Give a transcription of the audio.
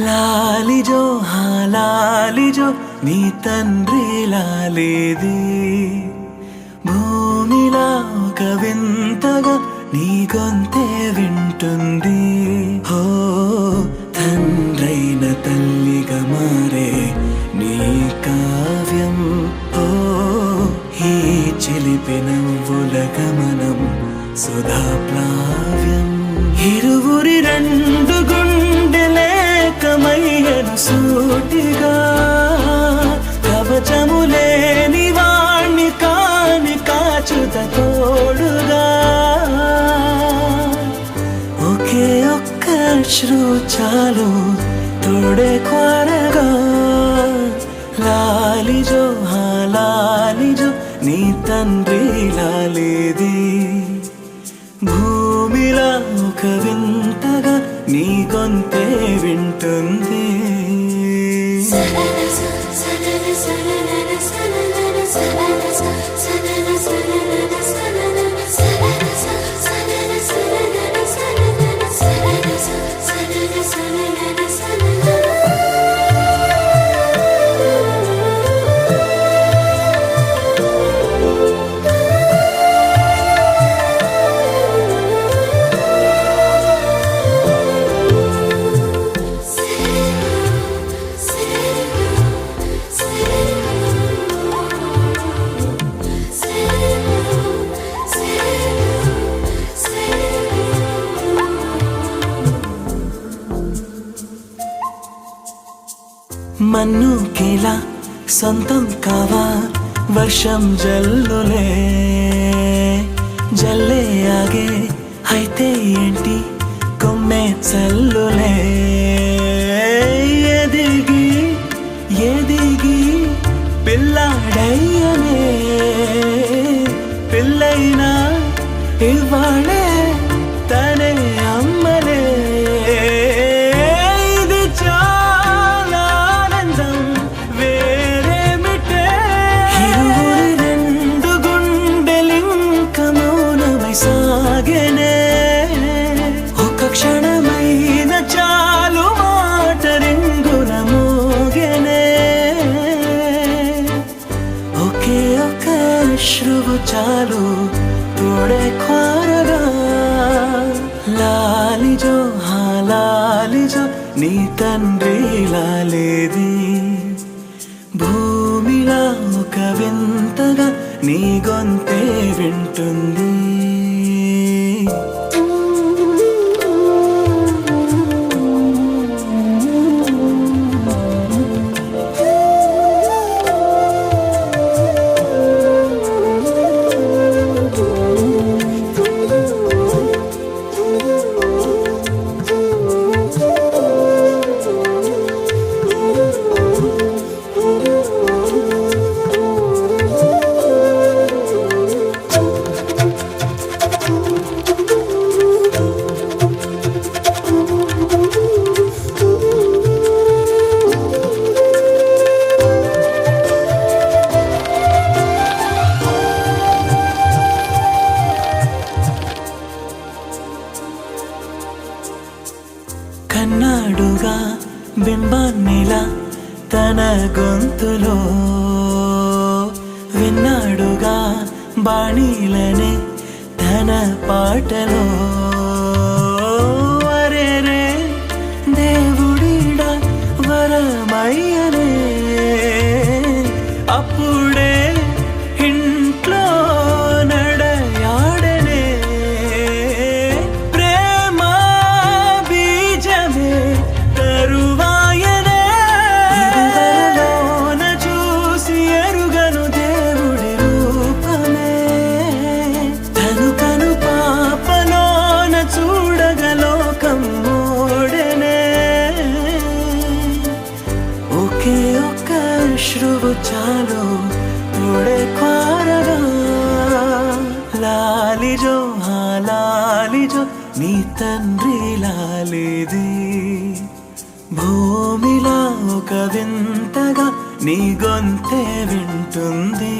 లాలిజో లాలిజో నీ తండ్రి లాలేది భూమిలా ఒక వింతగా నీ గొంతే వింటుంది హో తండ్రైన తల్లిగా మారే నీ కావ్యం హో ఈ చిలిపి నవ్వుల గమనం సుధా ప్లావ్యం ఇరువురి రెండు గుండెలేకమయ్యను సూటిగా కవచములేని వాణ్ణి కాని కాచుత తోడుగా ఒకే ఒక్క అశ్రు చాలు తోడే కోరగా లాలిజో లాలిజో నీ తండ్రి లాలేది భూమిలా ఒక వింతగా నీ గొంతే వింటుంది మన్నుకిలా సొంతం కావా వర్షం జల్లులే జల్లే ఆగే అయితే ఏంటి కొమ్మే చల్లులే ఎదిగి ఎదిగి పిల్లాడయ్యనే పిల్లైనా ఇవ్వాలే తనే అమ్మలే ఒక క్షణమైన చాలు మాట రింగున మోగెనే ఒకే ఒక అశ్రువు చాలు తోడే కోరగా లాలిజో లాలిజో నీ తండ్రి లాలేది భూమిలా ఒక వింతగా నీ గొంతే వింటుంది కన్నాడుగా బింబాన్నిలా తన గొంతులో విన్నాడుగా బాణీలనే తన పాటలో వరేరే దేవుడిడా వరమయ్యనే అప్పుడే ఇంట్లో నడయాడనే ప్రేమ బీజమే తరువాయనే ఇరువరలోన చూసి ఎరుగను దేవుడి రూపమే తను కను పాపలోన చూడగలోకం మోడనే ఒకే ఒక్క అశ్రువు చాలు తోడే కోరగా లాలిజో లాలిజో నీ తండ్రి లాలేది భూమిలా ఒక వింతగా నీ గొంతే వింటుంది